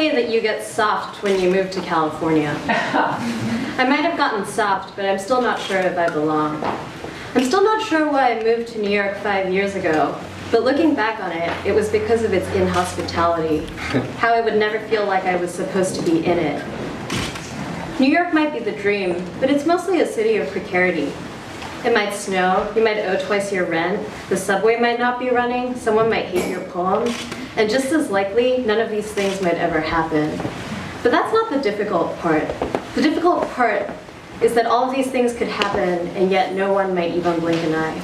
say that you get soft when you move to California. I might have gotten soft, but I'm still not sure if I belong. I'm still not sure why I moved to New York 5 years ago, but looking back on it, it was because of its inhospitality, how I would never feel like I was supposed to be in it. New York might be the dream, but it's mostly a city of precarity. It might snow, you might owe twice your rent, the subway might not be running, someone might hate your poems, and just as likely, none of these things might ever happen. But that's not the difficult part. The difficult part is that all of these things could happen, and yet no one might even blink an eye.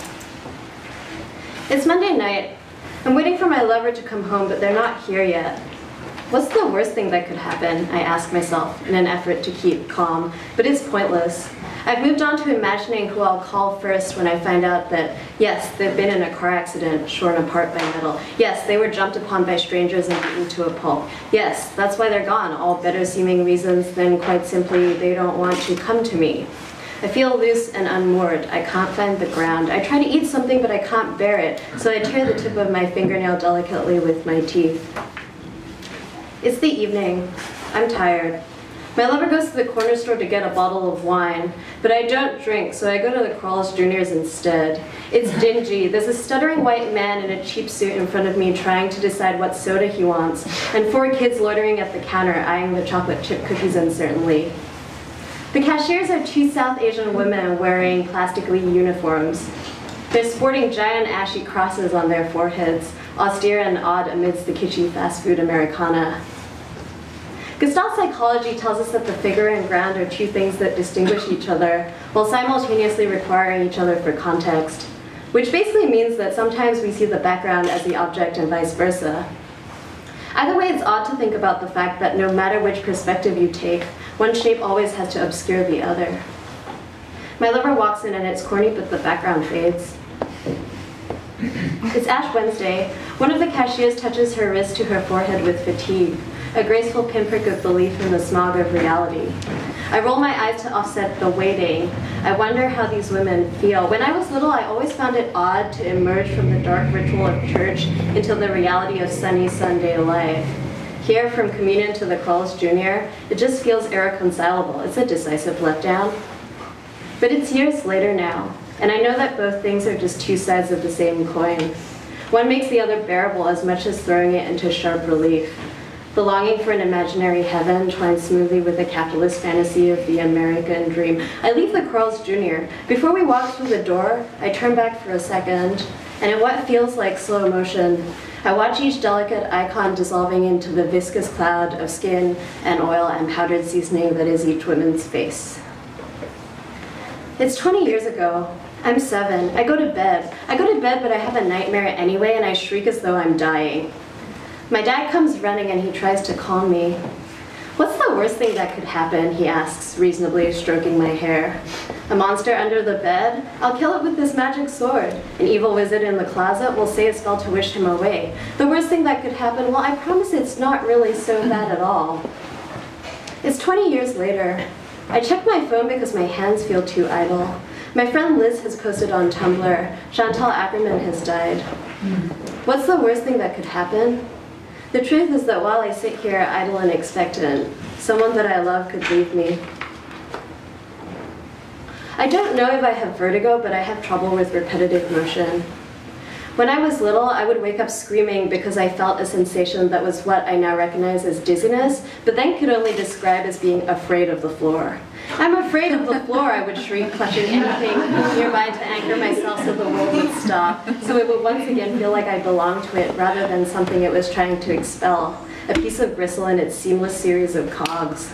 It's Monday night. I'm waiting for my lover to come home, but they're not here yet. What's the worst thing that could happen? I ask myself in an effort to keep calm, but it's pointless. I've moved on to imagining who I'll call first when I find out that, yes, they've been in a car accident shorn apart by metal. Yes, they were jumped upon by strangers and beaten to a pulp. Yes, that's why they're gone, all better seeming reasons than quite simply they don't want to come to me. I feel loose and unmoored. I can't find the ground. I try to eat something, but I can't bear it, so I tear the tip of my fingernail delicately with my teeth. It's the evening. I'm tired. My lover goes to the corner store to get a bottle of wine, but I don't drink, so I go to the Carl's Jr.'s instead. It's dingy. There's a stuttering white man in a cheap suit in front of me trying to decide what soda he wants, and 4 kids loitering at the counter eyeing the chocolate chip cookies uncertainly. The cashiers are 2 South Asian women wearing plastically uniforms. They're sporting giant ashy crosses on their foreheads, austere and odd amidst the kitschy fast food Americana. Gestalt psychology tells us that the figure and ground are 2 things that distinguish each other, while simultaneously requiring each other for context, which basically means that sometimes we see the background as the object and vice versa. Either way, it's odd to think about the fact that no matter which perspective you take, one shape always has to obscure the other. My lover walks in and it's corny, but the background fades. It's Ash Wednesday. One of the cashiers touches her wrist to her forehead with fatigue, a graceful pinprick of belief in the smog of reality. I roll my eyes to offset the waiting. I wonder how these women feel. When I was little, I always found it odd to emerge from the dark ritual of church into the reality of sunny Sunday life. Here, from communion to the Carl's Jr., it just feels irreconcilable. It's a decisive letdown. But it's years later now, and I know that both things are just 2 sides of the same coin. One makes the other bearable as much as throwing it into sharp relief. The longing for an imaginary heaven twines smoothly with the capitalist fantasy of the American dream. I leave the Carl's Jr. Before we walk through the door, I turn back for a second, and in what feels like slow motion, I watch each delicate icon dissolving into the viscous cloud of skin and oil and powdered seasoning that is each woman's face. It's 20 years ago. I'm 7. I go to bed. But I have a nightmare anyway, and I shriek as though I'm dying. My dad comes running and he tries to calm me. What's the worst thing that could happen, he asks, reasonably stroking my hair. A monster under the bed? I'll kill it with this magic sword. An evil wizard in the closet will say a spell to wish him away. The worst thing that could happen, well, I promise it's not really so bad at all. It's 20 years later. I check my phone because my hands feel too idle. My friend Liz has posted on Tumblr, Chantal Ackerman has died. What's the worst thing that could happen? The truth is that while I sit here idle and expectant, someone that I love could leave me. I don't know if I have vertigo, but I have trouble with repetitive motion. When I was little, I would wake up screaming because I felt a sensation that was what I now recognize as dizziness, but then could only describe as being afraid of the floor. I'm afraid of the floor, I would shriek, clutching anything nearby to anchor myself so the world would stop, so it would once again feel like I belonged to it rather than something it was trying to expel, a piece of gristle in its seamless series of cogs.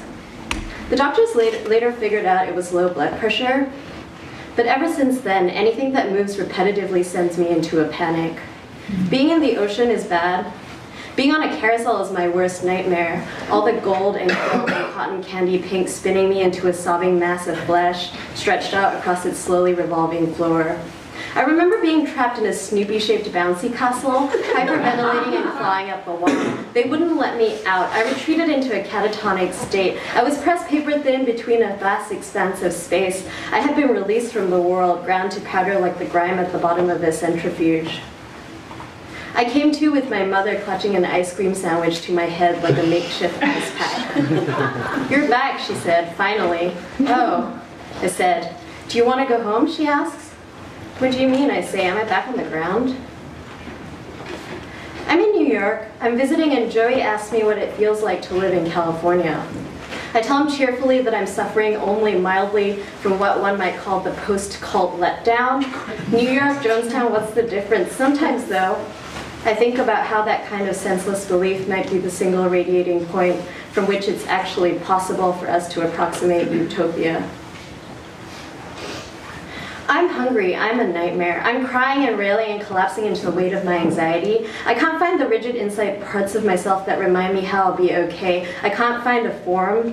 The doctors later figured out it was low blood pressure, but ever since then, anything that moves repetitively sends me into a panic. Being in the ocean is bad. Being on a carousel is my worst nightmare. All the gold and gold and cotton candy pink spinning me into a sobbing mass of flesh stretched out across its slowly revolving floor. I remember being trapped in a Snoopy-shaped bouncy castle, hyperventilating and clawing at the wall. They wouldn't let me out. I retreated into a catatonic state. I was pressed paper thin between a vast expanse of space. I had been released from the world, ground to powder like the grime at the bottom of a centrifuge. I came to with my mother clutching an ice cream sandwich to my head like a makeshift ice pack. "You're back," she said, finally. "Oh," I said. "Do you want to go home?" she asks. "What do you mean?" I say. "Am I back on the ground?" I'm in New York. I'm visiting, and Joey asks me what it feels like to live in California. I tell him cheerfully that I'm suffering only mildly from what one might call the post-cult letdown. New York, Jonestown, what's the difference? Sometimes, though, I think about how that kind of senseless belief might be the single radiating point from which it's actually possible for us to approximate utopia. I'm hungry, I'm a nightmare. I'm crying and railing and collapsing into the weight of my anxiety. I can't find the rigid inside parts of myself that remind me how I'll be okay. I can't find a form.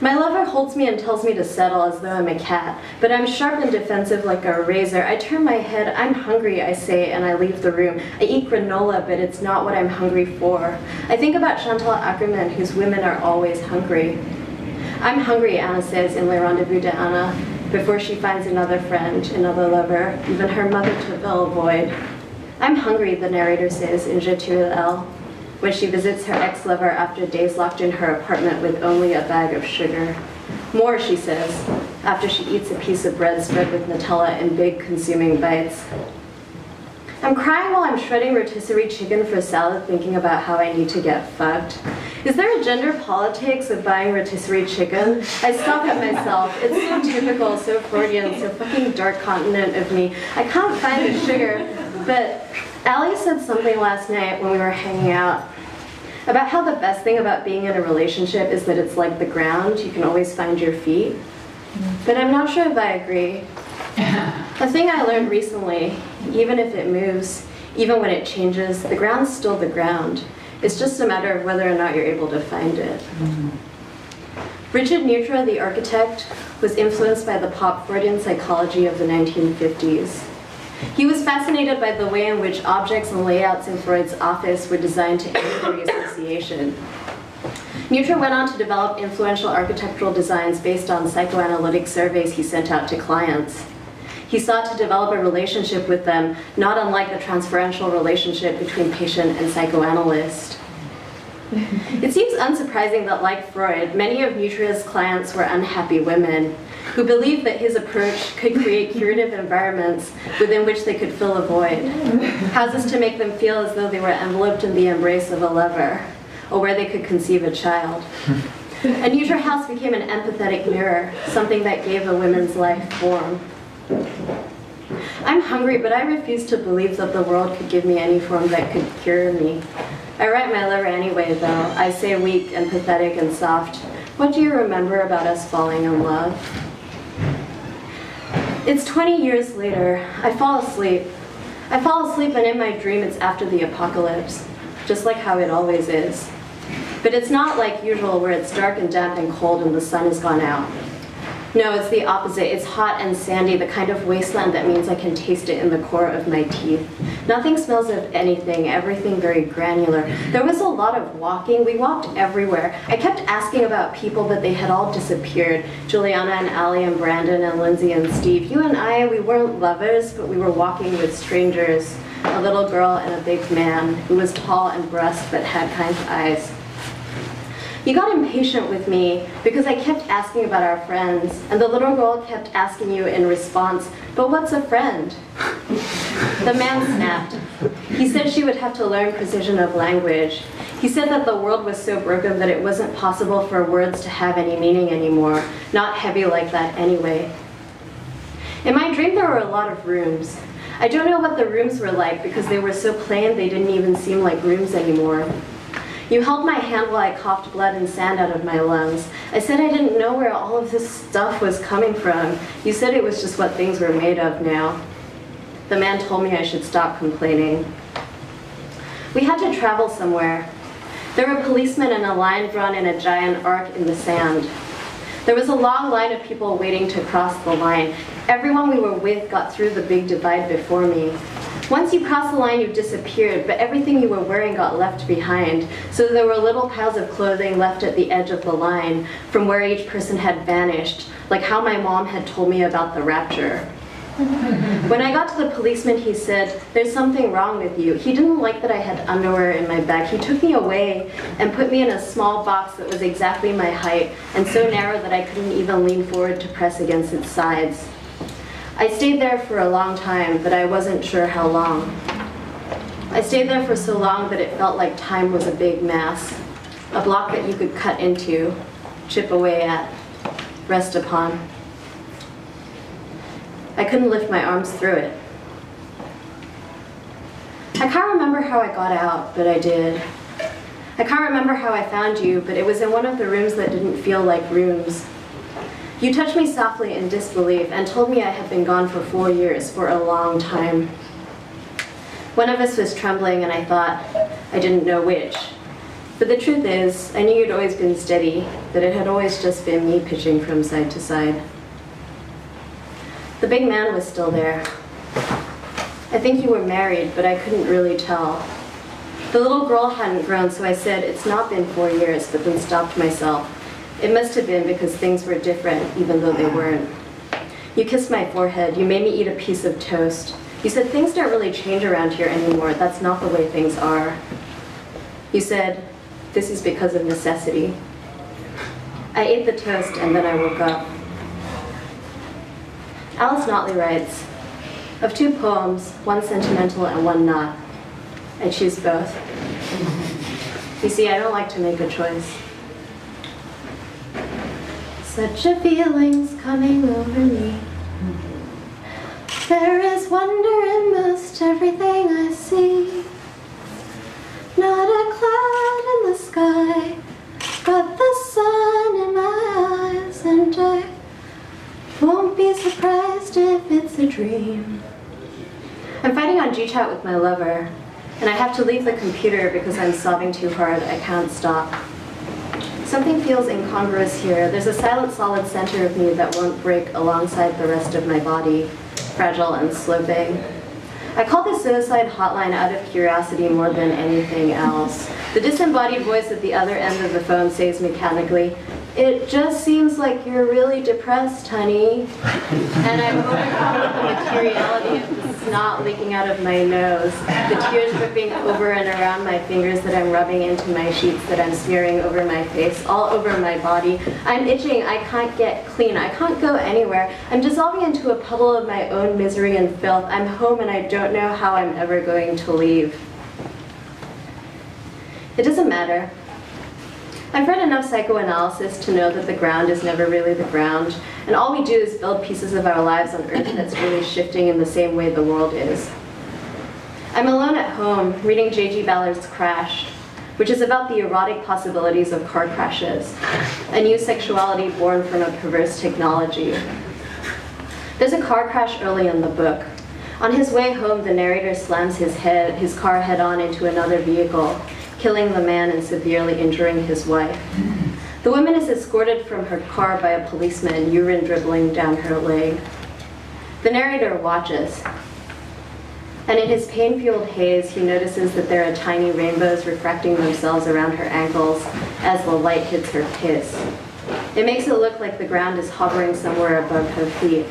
My lover holds me and tells me to settle as though I'm a cat, but I'm sharp and defensive like a razor. I turn my head. "I'm hungry," I say, and I leave the room. I eat granola, but it's not what I'm hungry for. I think about Chantal Ackerman, whose women are always hungry. "I'm hungry," Anna says in Le Rendezvous de Anna, before she finds another friend, another lover, even her mother to fill a void. "I'm hungry," the narrator says in Je tue Elle, when she visits her ex-lover after days locked in her apartment with only a bag of sugar. "More," she says, after she eats a piece of bread spread with Nutella in big, consuming bites. I'm crying while I'm shredding rotisserie chicken for salad, thinking about how I need to get fucked. Is there a gender politics of buying rotisserie chicken? I scoff at myself. It's so typical, so Freudian, so fucking dark continent of me. I can't find the sugar, but Alli said something last night when we were hanging out about how the best thing about being in a relationship is that it's like the ground. You can always find your feet. But I'm not sure if I agree. A thing I learned recently, even if it moves, even when it changes, the ground's still the ground. It's just a matter of whether or not you're able to find it. Richard Neutra, the architect, was influenced by the pop Freudian psychology of the 1950s. He was fascinated by the way in which objects and layouts in Freud's office were designed to aid free association. Neutra went on to develop influential architectural designs based on psychoanalytic surveys he sent out to clients. He sought to develop a relationship with them, not unlike the transferential relationship between patient and psychoanalyst. It seems unsurprising that, like Freud, many of Neutra's clients were unhappy women who believed that his approach could create curative environments within which they could fill a void, houses to make them feel as though they were enveloped in the embrace of a lover, or where they could conceive a child. A Neutra house became an empathetic mirror, something that gave a woman's life form. I'm hungry, but I refuse to believe that the world could give me any form that could cure me. I write my lover anyway, though. I say weak and pathetic and soft. What do you remember about us falling in love? It's 20 years later. I fall asleep. I fall asleep, and in my dream it's after the apocalypse, just like how it always is. But it's not like usual where it's dark and damp and cold and the sun has gone out. No, it's the opposite. It's hot and sandy, the kind of wasteland that means I can taste it in the core of my teeth. Nothing smells of anything, everything very granular. There was a lot of walking. We walked everywhere. I kept asking about people, but they had all disappeared. Juliana and Alli and Brandon and Lindsay and Steve. You and I, we weren't lovers, but we were walking with strangers. A little girl and a big man who was tall and brusque but had kind eyes. You got impatient with me because I kept asking about our friends, and the little girl kept asking you in response, "But what's a friend?" The man snapped. He said she would have to learn precision of language. He said that the world was so broken that it wasn't possible for words to have any meaning anymore, not heavy like that anyway. In my dream there were a lot of rooms. I don't know what the rooms were like because they were so plain they didn't even seem like rooms anymore. You held my hand while I coughed blood and sand out of my lungs. I said I didn't know where all of this stuff was coming from. You said it was just what things were made of now. The man told me I should stop complaining. We had to travel somewhere. There were policemen in a line drawn in a giant arc in the sand. There was a long line of people waiting to cross the line. Everyone we were with got through the big divide before me. Once you crossed the line, you disappeared, but everything you were wearing got left behind. So there were little piles of clothing left at the edge of the line from where each person had vanished, like how my mom had told me about the rapture. When I got to the policeman, he said, "There's something wrong with you." He didn't like that I had underwear in my bag. He took me away and put me in a small box that was exactly my height and so narrow that I couldn't even lean forward to press against its sides. I stayed there for a long time, but I wasn't sure how long. I stayed there for so long that it felt like time was a big mass, a block that you could cut into, chip away at, rest upon. I couldn't lift my arms through it. I can't remember how I got out, but I did. I can't remember how I found you, but it was in one of the rooms that didn't feel like rooms. You touched me softly in disbelief and told me I had been gone for 4 years, for a long time. One of us was trembling and I thought I didn't know which. But the truth is, I knew you'd always been steady, that it had always just been me pitching from side to side. The big man was still there. I think you were married, but I couldn't really tell. The little girl hadn't grown, so I said, "It's not been 4 years," but then stopped myself. It must have been because things were different, even though they weren't. You kissed my forehead. You made me eat a piece of toast. You said, "Things don't really change around here anymore. That's not the way things are." You said, "This is because of necessity." I ate the toast and then I woke up. Alice Notley writes, "Of 2 poems, one sentimental and one not. I choose both." You see, I don't like to make a choice. Such a feeling's coming over me. There is wonder in most everything I see. Not a cloud in the sky, but the sun in my eyes, and I won't be surprised if it's a dream. I'm fighting on GChat with my lover, and I have to leave the computer because I'm sobbing too hard. I can't stop. Something feels incongruous here. There's a silent, solid center of me that won't break alongside the rest of my body, fragile and sloping. I call this suicide hotline out of curiosity more than anything else. The disembodied voice at the other end of the phone says mechanically, "It just seems like you're really depressed, honey." And I'm overcome with the materiality of the snot leaking out of my nose, the tears dripping over and around my fingers that I'm rubbing into my sheets, that I'm smearing over my face, all over my body. I'm itching. I can't get clean. I can't go anywhere. I'm dissolving into a puddle of my own misery and filth. I'm home and I don't know how I'm ever going to leave. It doesn't matter. I've read enough psychoanalysis to know that the ground is never really the ground, and all we do is build pieces of our lives on Earth that's really shifting in the same way the world is. I'm alone at home, reading J.G. Ballard's Crash, which is about the erotic possibilities of car crashes, a new sexuality born from a perverse technology. There's a car crash early in the book. On his way home, the narrator slams his car head-on into another vehicle, killing the man and severely injuring his wife. The woman is escorted from her car by a policeman, urine dribbling down her leg. The narrator watches, and in his pain-fueled haze, he notices that there are tiny rainbows refracting themselves around her ankles as the light hits her tits. It makes it look like the ground is hovering somewhere above her feet.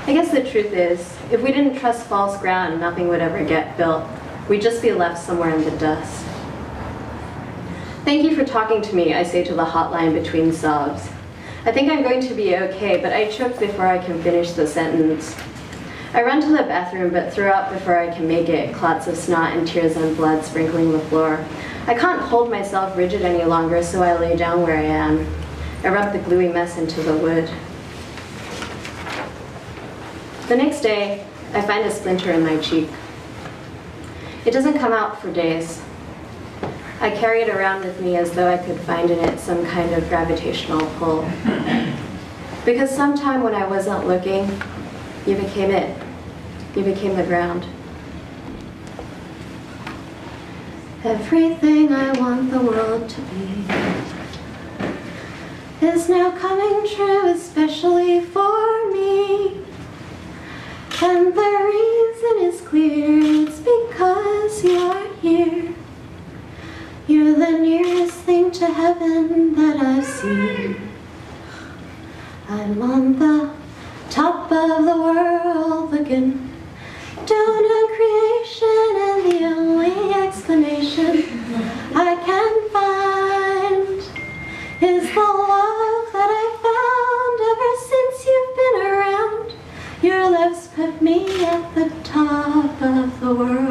I guess the truth is, if we didn't trust false ground, nothing would ever get built. We'd just be left somewhere in the dust. "Thank you for talking to me," I say to the hotline between sobs. I think I'm going to be okay, but I choke before I can finish the sentence. I run to the bathroom, but throw up before I can make it, clots of snot and tears and blood sprinkling the floor. I can't hold myself rigid any longer, so I lay down where I am. I rub the gluey mess into the wood. The next day, I find a splinter in my cheek. It doesn't come out for days. I carry it around with me as though I could find in it some kind of gravitational pull. Because sometime when I wasn't looking, you became it. You became the ground. Everything I want the world to be is now coming true, especially for me. And the reason is clear, it's because you're here. You're the nearest thing to heaven that I've seen. I'm on the top of the world, looking down on creation, and the only explanation I can find is the love that I found ever since you've been around. Your lips put me at the top of the world.